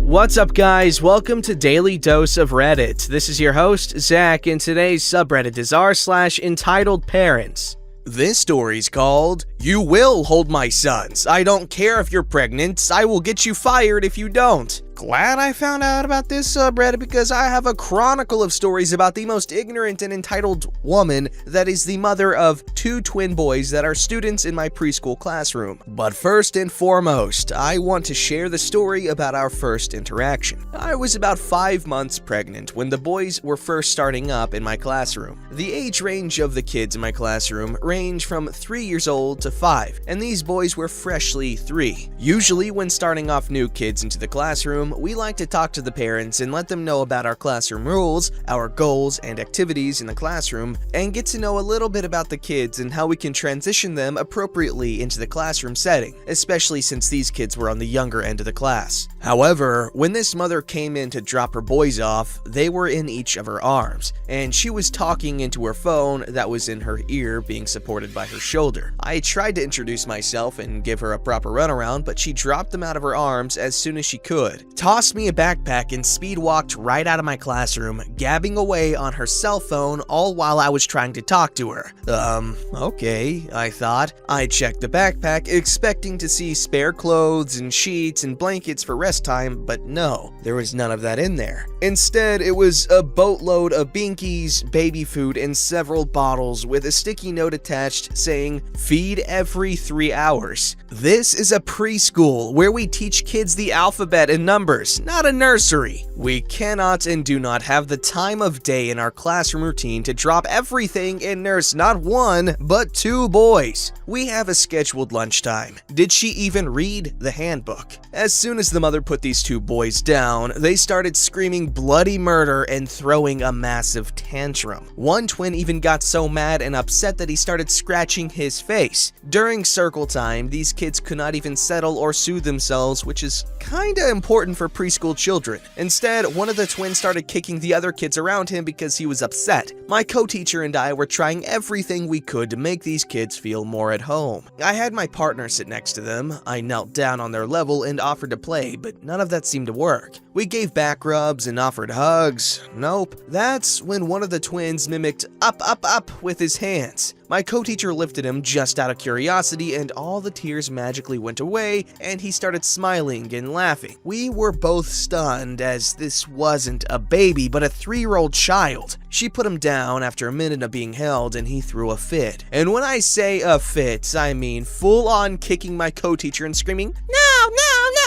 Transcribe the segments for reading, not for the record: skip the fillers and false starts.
What's up, guys? Welcome to Daily Dose of Reddit. This is your host, Zach, and today's subreddit is r/EntitledParents. This story's called, "You Will Hold My Sons. I don't care if you're pregnant. I will get you fired if you don't." Glad I found out about this subreddit because I have a chronicle of stories about the most ignorant and entitled woman that is the mother of two twin boys that are students in my preschool classroom. But first and foremost, I want to share the story about our first interaction. I was about 5 months pregnant when the boys were first starting up in my classroom. The age range of the kids in my classroom ranged from 3 years old to 5, and these boys were freshly 3. Usually when starting off new kids into the classroom, we like to talk to the parents and let them know about our classroom rules, our goals and activities in the classroom, and get to know a little bit about the kids and how we can transition them appropriately into the classroom setting, especially since these kids were on the younger end of the class. However, when this mother came in to drop her boys off, they were in each of her arms, and she was talking into her phone that was in her ear being supported by her shoulder. I tried to introduce myself and give her a proper runaround, but she dropped them out of her arms as soon as she could, tossed me a backpack, and speed walked right out of my classroom, gabbing away on her cell phone all while I was trying to talk to her. Okay, I thought. I checked the backpack, expecting to see spare clothes and sheets and blankets for rest time, but no, there was none of that in there. Instead, it was a boatload of binkies, baby food, and several bottles with a sticky note attached saying, "Feed every 3 hours." This is a preschool where we teach kids the alphabet and numbers, not a nursery. We cannot and do not have the time of day in our classroom routine to drop everything and nurse not 1, but 2 boys. We have a scheduled lunchtime. Did she even read the handbook? As soon as the mother put these 2 boys down, they started screaming bloody murder and throwing a massive tantrum. One twin even got so mad and upset that he started scratching his face. During circle time, these kids could not even settle or soothe themselves, which is kinda important for preschool children. Instead, one of the twins started kicking the other kids around him because he was upset. My co-teacher and I were trying everything we could to make these kids feel more at home. I had my partner sit next to them. I knelt down on their level and offered to play, but none of that seemed to work. We gave back rubs and offered hugs. Nope. That's when one of the twins mimicked up, up, up with his hands. My co-teacher lifted him just out of curiosity, and all the tears magically went away, and he started smiling and laughing. We were both stunned, as this wasn't a baby, but a 3-year-old child. She put him down after a minute of being held, and he threw a fit. And when I say a fit, I mean full-on kicking my co-teacher and screaming, "No, no, no,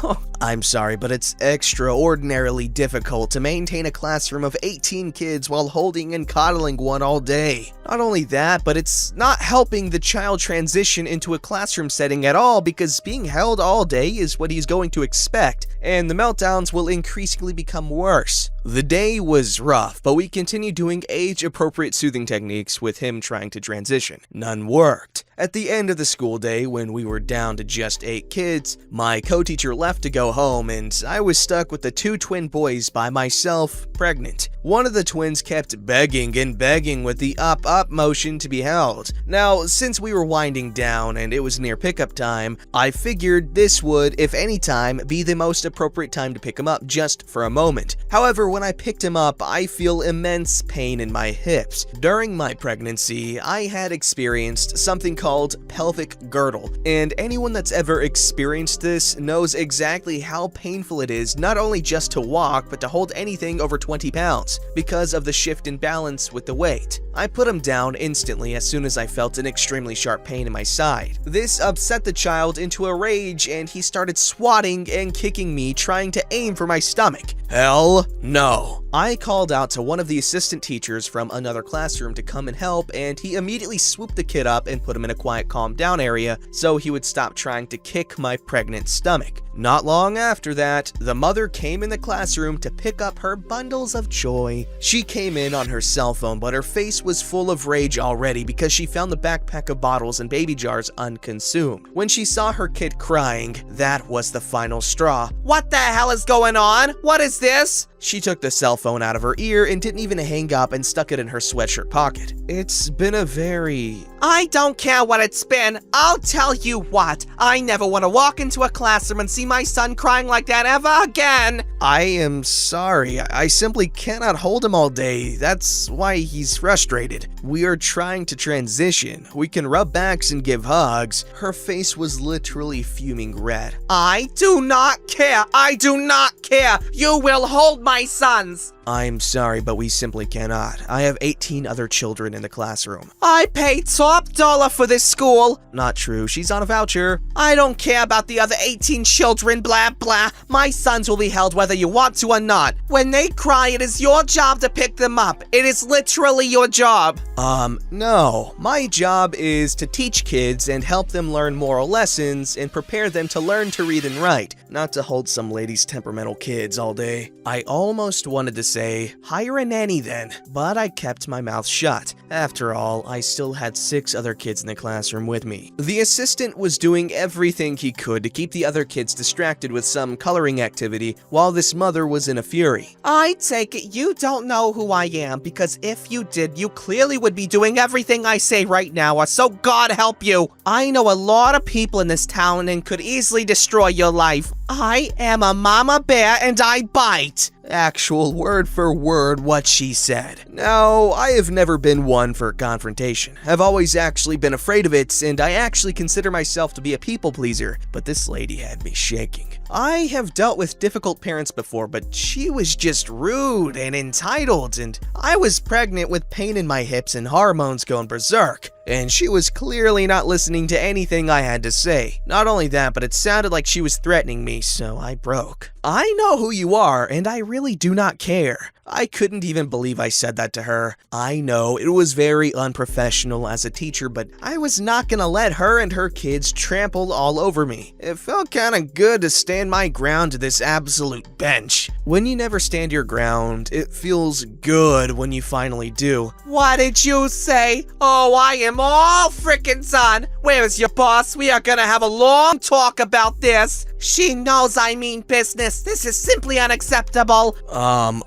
no!" I'm sorry, but it's extraordinarily difficult to maintain a classroom of 18 kids while holding and coddling one all day. Not only that, but it's not helping the child transition into a classroom setting at all, because being held all day is what he's going to expect, and the meltdowns will increasingly become worse. The day was rough, but we continued doing age-appropriate soothing techniques with him trying to transition. None worked. At the end of the school day, when we were down to just 8 kids, my co-teacher left to go home, and I was stuck with the 2 twin boys by myself, pregnant. One of the twins kept begging and begging with the up motion to be held. Now, since we were winding down and it was near pickup time, I figured this would, if any time, be the most appropriate time to pick him up just for a moment. However, when I picked him up, I feel immense pain in my hips. During my pregnancy, I had experienced something called pelvic girdle, and anyone that's ever experienced this knows exactly how painful it is not only just to walk, but to hold anything over 20 pounds because of the shift in balance with the weight. I put him down instantly as soon as I felt an extremely sharp pain in my side. This upset the child into a rage, and he started swatting and kicking me, trying to aim for my stomach. Hell no. I called out to one of the assistant teachers from another classroom to come and help, and he immediately swooped the kid up and put him in a quiet, calm down area so he would stop trying to kick my pregnant stomach. Not long after that, the mother came in the classroom to pick up her bundles of joy. She came in on her cell phone, but her face was full of rage already because she found the backpack of bottles and baby jars unconsumed. When she saw her kid crying, that was the final straw. "What the hell is going on? What is this?" She took the cell phone out of her ear and didn't even hang up and stuck it in her sweatshirt pocket. It's been a very I don't care what it's been. I'll tell you what. I never want to walk into a classroom and see my son crying like that ever again. I am sorry. I simply cannot hold him all day. That's why he's frustrated. We are trying to transition. We can rub backs and give hugs. Her face was literally fuming red. I do not care. I do not care. You will hold my sons. I'm sorry, but we simply cannot. I have 18 other children in the classroom. I pay top dollar for this school. Not true. She's on a voucher. I don't care about the other 18 children, blah, blah. My sons will be held whether you want to or not. When they cry, it is your job to pick them up. It is literally your job. No. My job is to teach kids and help them learn moral lessons and prepare them to learn to read and write, not to hold some lady's temperamental kids all day. I almost wanted to say, hire a nanny then, but I kept my mouth shut. After all, I still had 6 other kids in the classroom with me. The assistant was doing everything he could to keep the other kids distracted with some coloring activity while this mother was in a fury. I take it you don't know who I am, because if you did, you clearly would be doing everything I say right now, or so God help you. I know a lot of people in this town and could easily destroy your life. I am a mama bear and I bite. Actual word for word what she said. No, I have never been one for confrontation. I've always actually been afraid of it, and I actually consider myself to be a people pleaser, but this lady had me shaking. I have dealt with difficult parents before, but she was just rude and entitled, and I was pregnant with pain in my hips and hormones going berserk. And she was clearly not listening to anything I had to say. Not only that, but it sounded like she was threatening me, so I broke. I know who you are, and I really do not care. I couldn't even believe I said that to her. I know it was very unprofessional as a teacher, but I was not gonna let her and her kids trample all over me. It felt kinda good to stand my ground to this absolute bench. When you never stand your ground, it feels good when you finally do. What did you say? Oh, I am all frickin' done. Where is your boss? We are gonna have a long talk about this. She knows I mean business. This is simply unacceptable.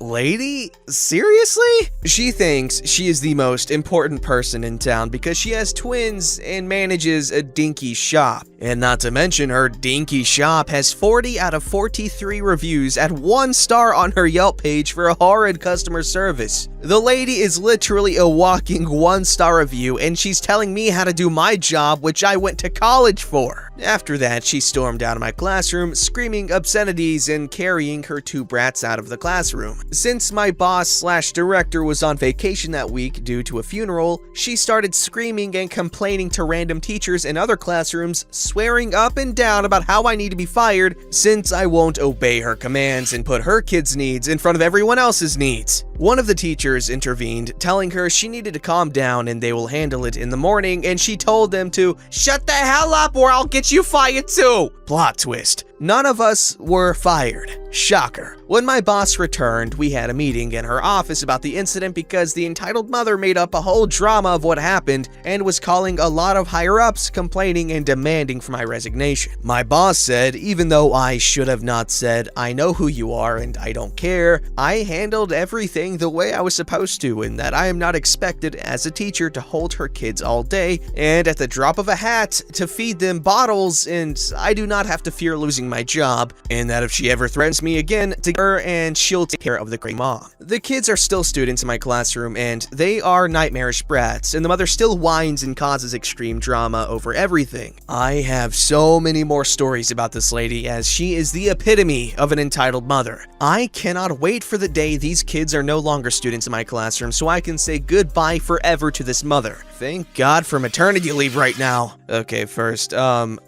Lady? Seriously? She thinks she is the most important person in town because she has twins and manages a dinky shop. And not to mention, her dinky shop has 40 out of 43 reviews at 1 star on her Yelp page for a horrid customer service. The lady is literally a walking 1-star review, and she's telling me how to do my job, which I went to college for. After that, she stormed out of my classroom, screaming obscenities and carrying her 2 brats out of the classroom. Since my boss/director was on vacation that week due to a funeral, she started screaming and complaining to random teachers in other classrooms, swearing up and down about how I need to be fired since I won't obey her commands and put her kids' needs in front of everyone else's needs. One of the teachers intervened, telling her she needed to calm down and they will handle it in the morning, and she told them to shut the hell up or I'll get you fired too. Plot twist. None of us were fired. Shocker. When my boss returned, we had a meeting in her office about the incident because the entitled mother made up a whole drama of what happened and was calling a lot of higher-ups, complaining and demanding for my resignation. My boss said, even though I should have not said, I know who you are and I don't care, I handled everything the way I was supposed to, and that I am not expected as a teacher to hold her kids all day and at the drop of a hat to feed them bottles, and I do not have to fear losing my job, and that if she ever threatens me again, to her and she'll take care of the great mom. The kids are still students in my classroom and they are nightmarish brats, and the mother still whines and causes extreme drama over everything. I have so many more stories about this lady, as she is the epitome of an entitled mother. I cannot wait for the day these kids are no longer students in my classroom so I can say goodbye forever to this mother. Thank God for maternity leave right now. Okay, first,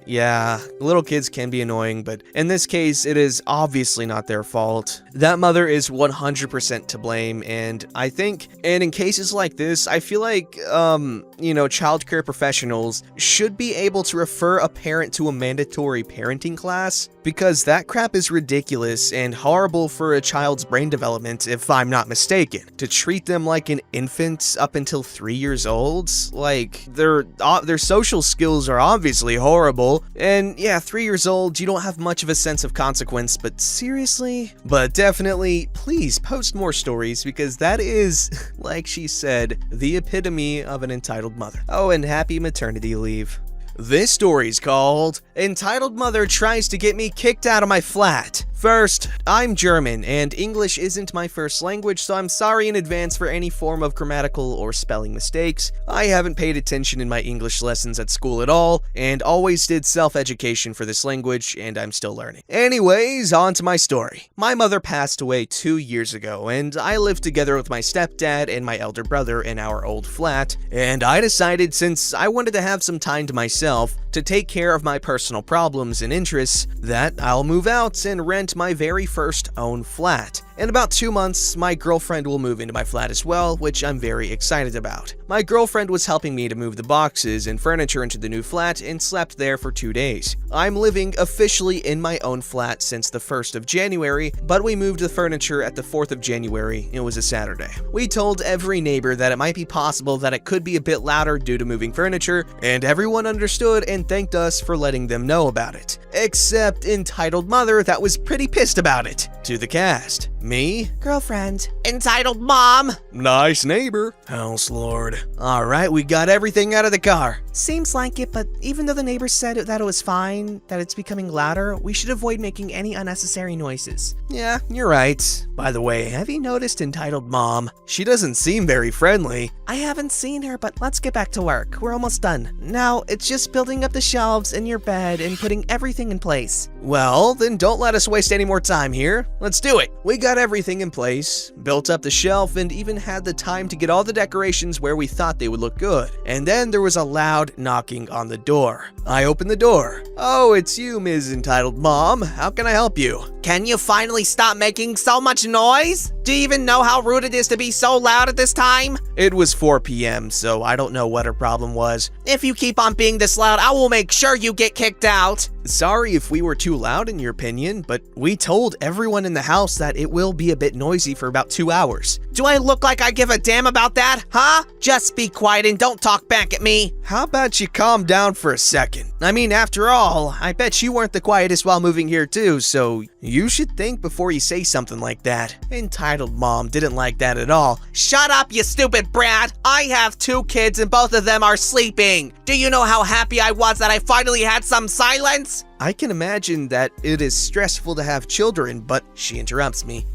yeah, little kids can be annoying, but in this case, it is obviously not their fault. That mother is 100% to blame, and I think, and in cases like this, I feel like, childcare professionals should be able to refer a parent to a mandatory parenting class, because that crap is ridiculous and horrible for a child's brain development, if I'm not mistaken. To treat them like an infant up until 3 years old, like, their social skills are obviously horrible, and yeah, 3 years old, you don't have much of a sense of consequence, but seriously? But definitely, please post more stories because that is, like she said, the epitome of an entitled mother. Oh, and happy maternity leave. This story's called Entitled Mother Tries to Get Me Kicked Out of My Flat. First, I'm German, and English isn't my first language, so I'm sorry in advance for any form of grammatical or spelling mistakes. I haven't paid attention in my English lessons at school at all, and always did self-education for this language, and I'm still learning. Anyways, on to my story. My mother passed away 2 years ago, and I lived together with my stepdad and my elder brother in our old flat, and I decided since I wanted to have some time to myself to take care of my personal problems and interests, that I'll move out and rent my very first own flat. In about 2 months, my girlfriend will move into my flat as well, which I'm very excited about. My girlfriend was helping me to move the boxes and furniture into the new flat and slept there for 2 days. I'm living officially in my own flat since the 1st of January, but we moved the furniture at the 4th of January. It was a Saturday. We told every neighbor that it might be possible that it could be a bit louder due to moving furniture, and everyone understood and thanked us for letting them know about it. Except Entitled Mother that was pretty pissed about it. To the cast. Me? Girlfriend. Entitled Mom. Nice neighbor. House Lord. Alright, we got everything out of the car. Seems like it, but even though the neighbors said that it was fine, that it's becoming louder, we should avoid making any unnecessary noises. Yeah, you're right. By the way, have you noticed Entitled Mom? She doesn't seem very friendly. I haven't seen her, but let's get back to work. We're almost done. Now, it's just building up the shelves in your bed and putting everything in place. Well, then don't let us waste any more time here. Let's do it. We got everything in place, built up the shelf, and even had the time to get all the decorations where we thought they would look good. And then there was a loud knocking on the door. I opened the door. Oh, it's you, Ms. Entitled Mom. How can I help you? Can you finally stop making so much noise? Do you even know how rude it is to be so loud at this time? It was 4 p.m., so I don't know what her problem was. If you keep on being this loud, I will make sure you get kicked out. Sorry if we were too loud in your opinion, but we told everyone in the house that it will be a bit noisy for about 2 hours. Do I look like I give a damn about that, huh? Just be quiet and don't talk back at me. How about you calm down for a second? I mean, after all, I bet you weren't the quietest while moving here too, so you should think before you say something like that. Entitled Mom didn't like that at all. Shut up, you stupid brat! I have 2 kids and both of them are sleeping. Do you know how happy I was that I finally had some silence? I can imagine that it is stressful to have children, but she interrupts me.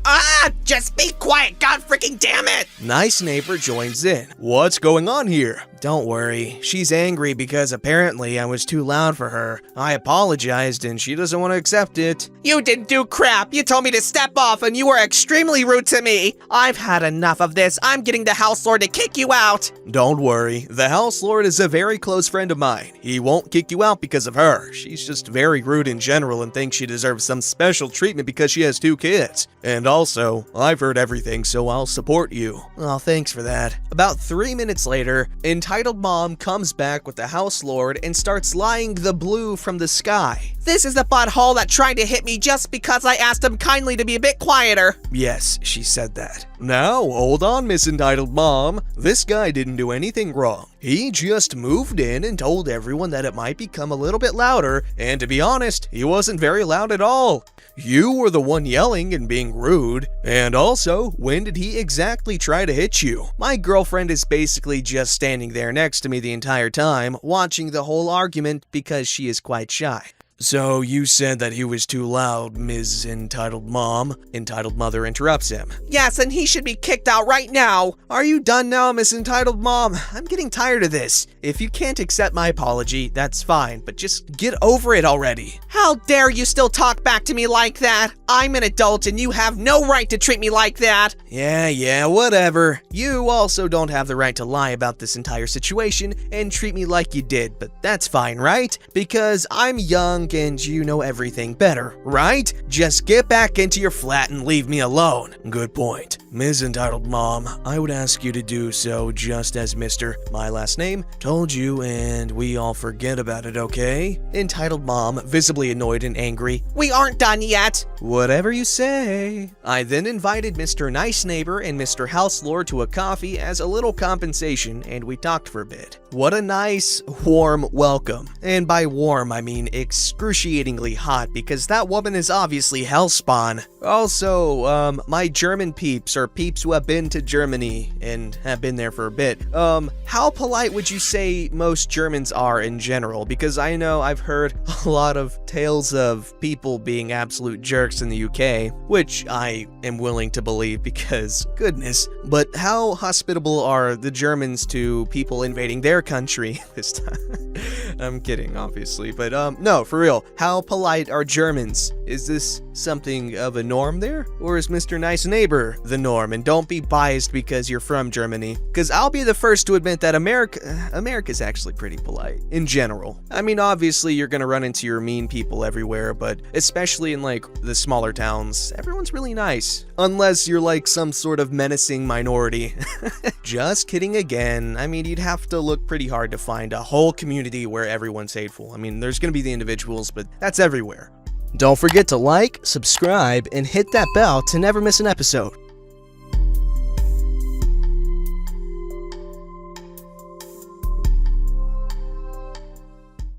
Just be quiet, god freaking damn it! Nice neighbor joins in. What's going on here? Don't worry, she's angry because apparently I was too loud for her. I apologized and she doesn't want to accept it. You didn't do crap. You told me to step off and you were extremely rude to me. I've had enough of this. I'm getting the house lord to kick you out. Don't worry, the house lord is a very close friend of mine. He won't kick you out because of her. She's just very rude in general and thinks she deserves some special treatment because she has 2 kids. And also, I've heard everything, so I'll support you. Oh, thanks for that. About 3 minutes later, Entitled Mom comes back with the house lord and starts lying the blue from the sky. This is the butthole that tried to hit me just because I asked him kindly to be a bit quieter. Yes, she said that. Now, hold on, Miss Entitled Mom. This guy didn't do anything wrong. He just moved in and told everyone that it might become a little bit louder, and to be honest, he wasn't very loud at all. You were the one yelling and being rude. And also, when did he exactly try to hit you? My girlfriend is basically just standing there next to me the entire time, watching the whole argument because she is quite shy. So you said that he was too loud, Ms. Entitled Mom. Entitled Mother interrupts him. Yes, and he should be kicked out right now. Are you done now, Miss Entitled Mom? I'm getting tired of this. If you can't accept my apology, that's fine, but just get over it already. How dare you still talk back to me like that? I'm an adult and you have no right to treat me like that. Yeah, whatever. You also don't have the right to lie about this entire situation and treat me like you did, but that's fine, right? Because I'm young and you know everything better, right? Just get back into your flat and leave me alone. Good point. Ms. Entitled Mom, I would ask you to do so just as Mr. My last name told you, and we all forget about it, okay? Entitled Mom, visibly annoyed and angry. We aren't done yet. Whatever you say. I then invited Mr. Nice Neighbor and Mr. House Lord to a coffee as a little compensation, and we talked for a bit. What a nice, warm welcome. And by warm, I mean excruciatingly hot, because that woman is obviously hellspawn. Also, my German peeps, or peeps who have been to Germany and have been there for a bit, how polite would you say most Germans are in general? Because I know I've heard a lot of tales of people being absolute jerks in the UK, which I am willing to believe because, goodness, but how hospitable are the Germans to people invading their country this time? I'm kidding, obviously, but no, for real, how polite are Germans? Is this something of a norm there? Or is Mr. Nice Neighbor the norm? And don't be biased because you're from Germany, because I'll be the first to admit that America's actually pretty polite, in general. I mean, obviously, you're gonna run into your mean people everywhere, but especially in, like, the smaller towns, everyone's really nice. Unless you're, like, some sort of menacing minority. Just kidding again. I mean, you'd have to look pretty hard to find a whole community where everyone's hateful. I mean, there's gonna be the individuals, but that's everywhere. Don't forget to like, subscribe, and hit that bell to never miss an episode.